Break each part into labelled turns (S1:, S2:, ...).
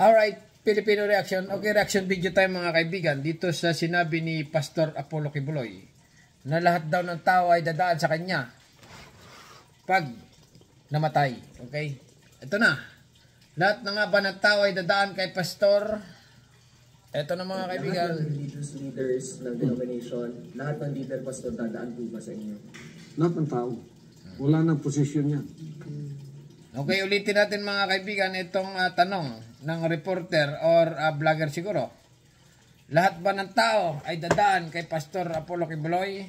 S1: Alright, Filipino reaction. Okay, reaction video tayo mga kaibigan. Dito sa sinabi ni Pastor Apollo Kibuloy na lahat daw ng tao ay dadaan sa kanya pag namatay. Okay? Ito na. Lahat na nga ba ng tao ay dadaan kay Pastor? Ito na mga kaibigan.
S2: Lahat ng religious leaders ng denomination, lahat ng leader pastor dadaan po ba sa inyo?
S3: Lahat ng tao. Wala nang posisyon yan.
S1: Okay, ulitin natin mga kaibigan itong tanong ng reporter or vlogger siguro. Lahat ba ng tao ay dadaan kay Pastor Apollo Kibuloy?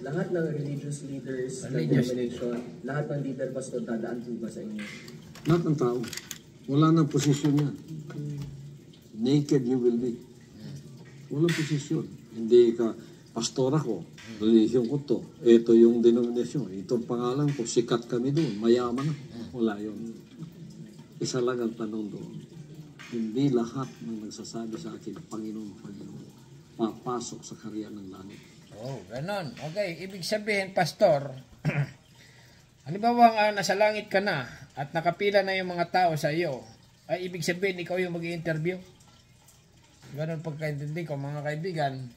S2: Lahat ng religious leaders ng denomination, lahat ng leader pastor dadaan po ba sa inyo?
S3: Lahat ng tao. Wala nang posisyon yan. Naked you will be. Walang posisyon. Hindi ka, pastor ako, religion ko to, ito yung denominasyon, itong pangalan ko, sikat kami doon, mayaman ako. Wala yun. Isa lang ang tanong doon. Hindi lahat ng nagsasabi sa akin, Panginoon, Panginoon, papasok sa karya ng langit.
S1: Oh, ganon. Okay, ibig sabihin, Pastor, halimbawa nasa langit ka na at nakapila na yung mga tao sa iyo, ay ibig sabihin, ikaw yung mag-i-interview. Ganon pagkaintindi ko, mga kaibigan.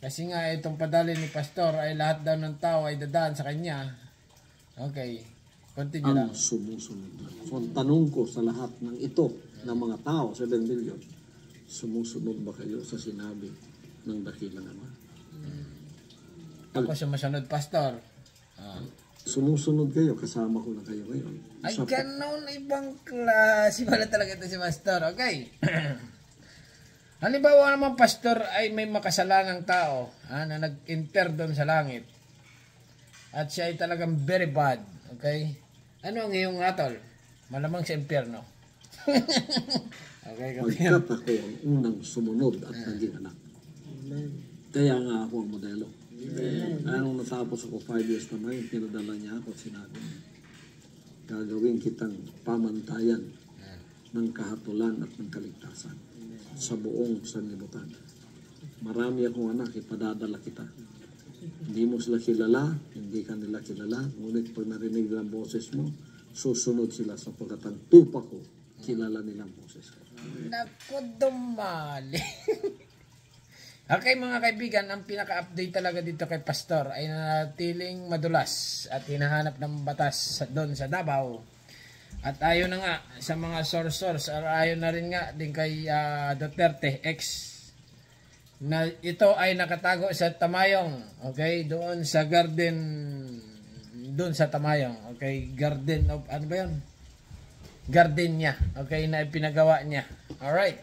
S1: Kasi nga, itong padali ni Pastor ay lahat daw ng tao ay dadaan sa kanya. Okay, continue lang.
S3: Ang sumusunod. So, ang tanong ko sa lahat ng ito, ng mga tao, 7 billion, sumusunod ba kayo sa sinabi ng dakilang Ama?
S1: Ako sumusunod, Pastor.
S3: Sumusunod kayo, kasama ko na kayo ngayon.
S1: Ay, ganon, ibang klase pala talaga ito si Pastor. Okay. Halimbawa naman, Pastor, ay may makasalanang tao na nag-enter doon sa langit. At siya ay talagang very bad. Okay? Ano ang iyong atol? Malamang sa impyerno. Okay,
S3: pagkat ako ang unang sumunod at naging anak. Kaya nga ako ang modelo. Nung natapos ako 5 years naman, pinadala niya ako at sinabi, gagawin kitang pamantayan ng kahatulan at ng kaligtasan sa buong sanlibutan. Marami akong anak, ipadadala kita. Hindi mo sila kilala, hindi ka nila kilala, ngunit pag narinig ang boses mo, susunod sila sapagkat ang tupa ko, kilala nilang boses ko.
S1: Naku, dumali. Okay mga kaibigan, ang pinaka-update talaga dito kay Pastor ay nanatiling madulas at hinahanap ng batas doon sa Davao. At ayon na nga sa mga source, ayon na rin nga din kay Duterte X na ito ay nakatago sa Tamayong, okay, doon sa garden, doon sa Tamayong, okay, garden of, ano ba yun? Garden niya, okay, na ipinagawa niya. Alright.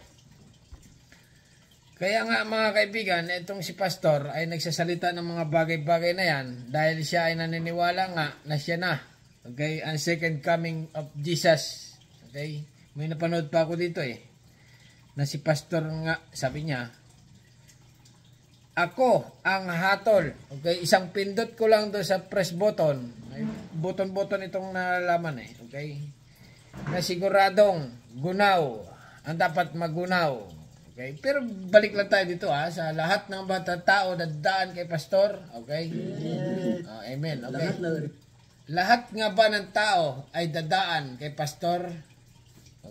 S1: Kaya nga mga kaibigan, itong si Pastor ay nagsasalita ng mga bagay-bagay na yan dahil siya ay naniniwala nga na siya na, okay, ang second coming of Jesus. Okay, may napanood pa ako dito na si Pastor nga, sabi niya, ako ang hatol. Okay, isang pindot ko lang doon sa press button. May button itong nalaman okay, na siguradong gunaw ang dapat magunaw. Okay, pero balik lang tayo dito sa lahat ng bata tao dadaan kay Pastor. Okay, amen. Okay, lahat nga ba ng tao ay dadaan kay Pastor?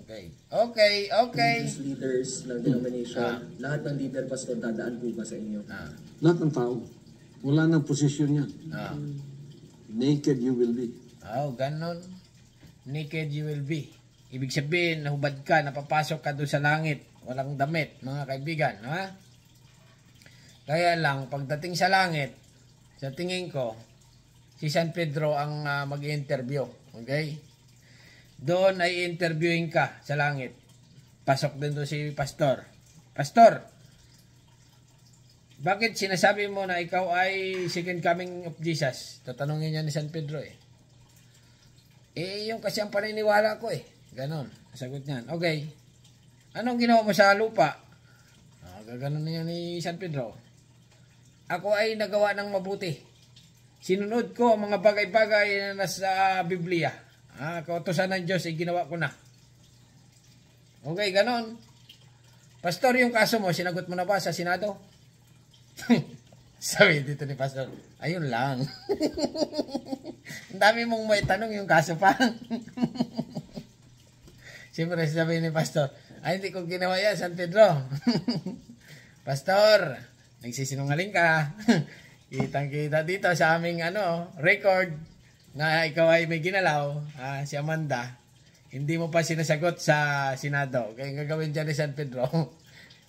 S1: Okay.
S2: Religious leaders ng denomination, lahat ng leader pastor dadaan po ba sa inyo?
S3: Lahat ng tao. Wala nang posisyon yan. Naked you will be.
S1: Ganon. Naked you will be. Ibig sabihin, nahubad ka, napapasok ka doon sa langit. Walang damit, mga kaibigan. Kaya lang, pagdating sa langit, sa tingin ko, si San Pedro ang mag-interview. Okay? Doon ay interviewing ka sa langit. Pasok din doon si Pastor. Pastor, bakit sinasabi mo na ikaw ay second coming of Jesus? Tatanungin niya ni San Pedro yung kasi ang paniniwala ko Ganon. Sagot niyan. Okay. Anong ginawa mo sa lupa? Gaganon niya ni San Pedro. Ako ay nagawa ng mabuti. Sinunod ko ang mga bagay-bagay na nasa Biblia. Kautusan ng Diyos ay ginawa ko na. Okay, ganon. Pastor, yung kaso mo, sinagot mo na ba sa Senado? Sabi dito ni Pastor, ayun lang. Ang dami mong may tanong yung kaso pa. Siyempre sabi ni Pastor, Ay, hindi ko ginawa yan, San Pedro. Pastor, nagsisinungaling ka. Kitang-kita dito sa aming record na ikaw ay may ginalaw, si Amanda. Hindi mo pa sinasagot sa Senado. Kaya gagawin dyan ni San Pedro,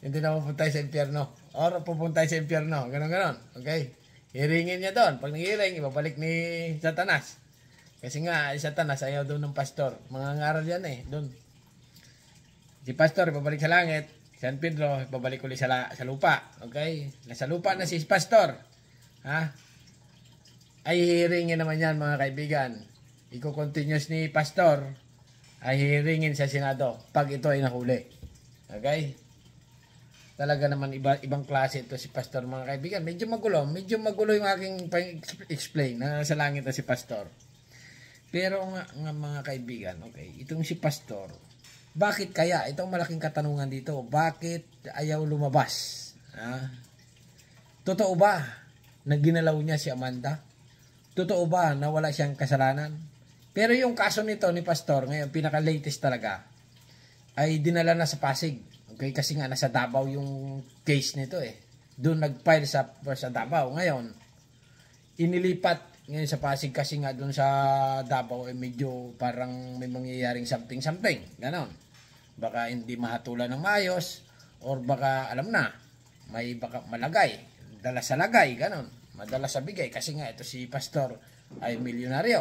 S1: hindi na pupunta sa impyerno. Or pupunta sa impyerno. Ganon. Okay? Hiringin niya doon. Pag nangiring, ibabalik ni Satanas. Kasi nga, Satanas ayaw doon ng pastor. Mga ngaral yan doon. Si pastor, ibabalik sa langit. San Pedro, ibabalik ulit sa lupa. Okay? Nasa lupa na si pastor. Ay hiringin naman yan, mga kaibigan. Iko-continuous ni pastor ay hiringin sa Senado pag ito ay nahuli. Okay? Talaga naman ibang klase ito si pastor, mga kaibigan. Medyo magulo yung aking explain na sa langit na si pastor. Pero nga mga kaibigan, okay, itong si pastor, bakit kaya? Itong malaking katanungan dito, bakit ayaw lumabas? Totoo ba na ginalaw niya si Amanda? Totoo ba na wala siyang kasalanan? Pero yung kaso nito ni pastor, ngayon, pinaka-latest talaga, ay dinala na sa Pasig. Okay? Kasi nga, nasa Davao yung case nito Doon nag-file sa Davao. Ngayon, inilipat ngayon sa Pasig kasi nga doon sa Davao medyo parang may mangyayaring something. Ganon. Baka hindi mahatulan ng maayos, or baka, alam na, may baka malagay. Dala sa lagay, ganon. Madala sa bigay. Kasi nga, ito si pastor ay milyonaryo.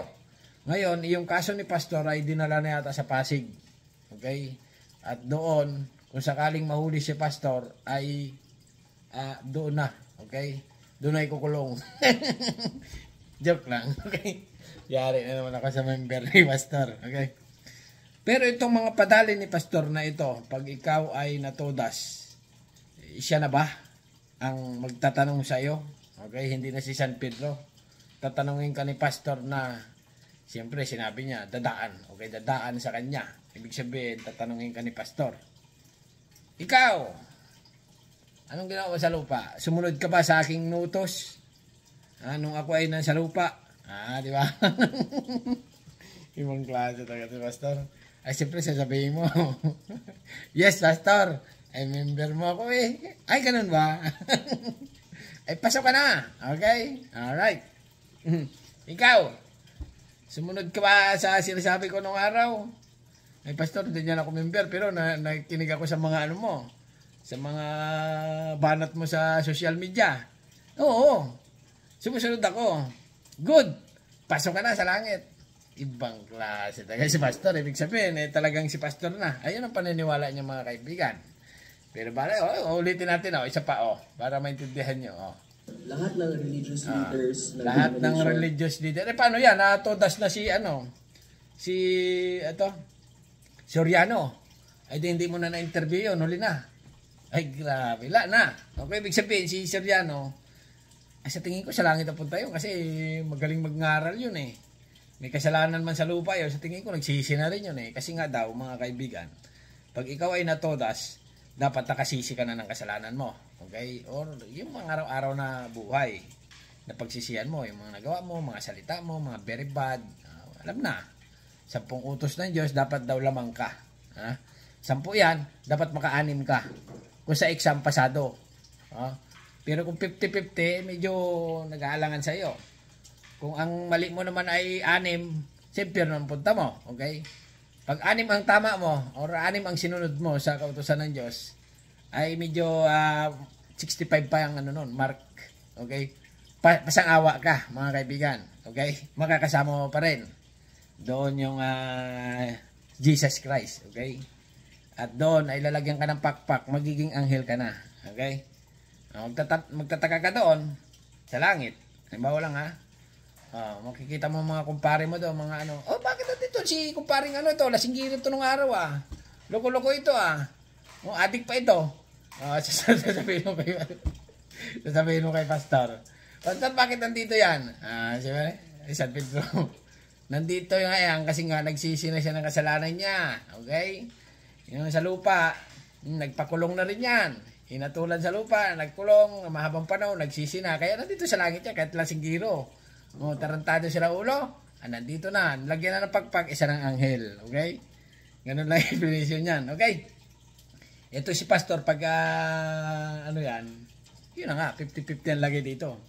S1: Ngayon, yung kaso ni pastor ay dinala na yata sa Pasig. Okay? At doon, kung sakaling mahuli si pastor, ay doon na. Okay? Doon ay kukulong. Joke lang. Okay? Yari na naman ako sa member ni pastor. Okay? Pero itong mga padali ni pastor na ito, pag ikaw ay natodas, siya na ba ang magtatanong sa iyo? Okay? Hindi na si San Pedro. Tatanungin ka ni pastor na, siyempre, sinabi niya, dadaan. Okay, dadaan sa kanya. Ibig sabihin, tatanungin ka ni pastor. Ikaw, anong ginawa sa lupa? Sumunod ka ba sa aking nutos? Nung ako ay nasa lupa? Di ba? Ibang klase talaga si pastor. Ay, siyempre, sasabihin mo. Yes, pastor. Ay, member mo ako Ay, ganun ba? Ay, pasok ka na. Okay? Alright. Ikaw, sumunod ka ba sa sinasabi ko nung araw? Ay, pastor, hindi niyan ako member, pero nakikinig ako sa mga mo, sa mga banat mo sa social media. Oo, sumusunod ako. Good, pasok ka na sa langit. Ibang klase talaga si pastor. Ibig sabihin, talagang si pastor na. Ayun ang paniniwala niya, mga kaibigan. Pero ulitin natin, isa pa, para maintindihan nyo,
S2: Lahat ng religious leaders
S1: lahat ng religious leader. Paano yan? Todas na si Soriano. Ay, hindi mo na na-interview yun. Huli na. Ay, grabe. Na. Okay, ibig sabihin, si Soriano, sa tingin ko sa langit na punta yun kasi magaling mag-ngaral yun May kasalanan man sa lupa yun. Sa tingin ko, nagsisi na rin yun Kasi nga daw, mga kaibigan, pag ikaw ay natodas, dapat nakasisi ka na ng kasalanan mo. Okay? Or yung mga araw-araw na buhay na pagsisihan mo, yung mga nagawa mo, mga salita mo, mga very bad, alam na. 10 utos ng Diyos, dapat daw lamang ka. 10 yan, dapat maka-6 ka. Kung sa exam pasado. Pero kung 50-50, medyo nag-aalangan sa iyo. Kung ang mali mo naman ay 6, siyempre ang punta mo. Okay? Pag 6 ang tama mo, or 6 ang sinunod mo sa kautusan ng Diyos, ay medyo 65 pa yung mark. Okay? Pasang-awa ka, mga kaibigan. Okay? Makakasama mo pa rin. Doon yung Jesus Christ. Okay? At doon ay lalagyan ka ng pakpak, magiging anghel ka na. Okay? Magtataka ka doon sa langit. Halimbawa lang makikita mo mga kumpare mo doon, mga bakit nandito si kumparing ito, lasinggiro ito nung araw loko-loko ito adik pa ito. Sasabihin mo kay pastor, bakit nandito yan? Siyempre, San Pedro, nandito yan kasi nga nagsisi na siya ng kasalanan niya. Okay? Yung sa lupa, nagpakulong na rin yan. Hinatulan sa lupa, nagkulong, mahabang panahon, nagsisi na. Kaya nandito sa langit yan, kahit lasinggiro. Tarantado sila ulo, nandito na. Lagyan na ng pagpag, isa ng anghel. Okay? Ganun lang yung explanation yan. Okay? Ito si Pastor, pag ano yan, yun na nga, 50-50 ang lagay dito.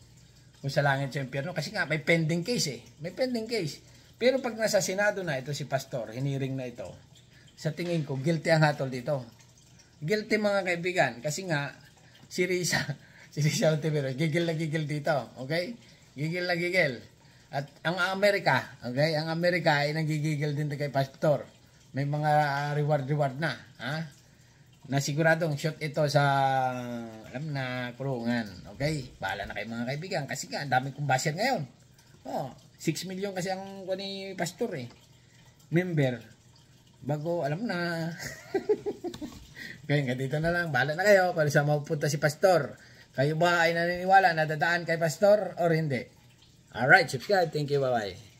S1: Kung sa langit sa impyerno. Kasi nga, may pending case eh. May pending case. Pero pag nasa Senado na, ito si Pastor, hiniring na ito, sa tingin ko, guilty ang hatol dito. Guilty mga kaibigan. Kasi nga, si Risa Ontiveros, gigil na gigil dito. Okay? Gigil na gigil. At ang Amerika, okay? Ang Amerika ay nagigigil din kay Pastor. May mga reward na. Ha? Na siguradong shot ito sa alam na kurungan. Okay? Bahala na kayo mga kaibigan. Kasi nga, ang dami kong basher ngayon. 6 million kasi ang ni Pastor eh. Member. Bago, alam na. Okay, nga dito na lang. Bahala na kayo para sa mapupunta si Pastor. Kayo ba ay naniniwala na dadaan kay Pastor or hindi? Alright, subscribe. Thank you. Bye-bye.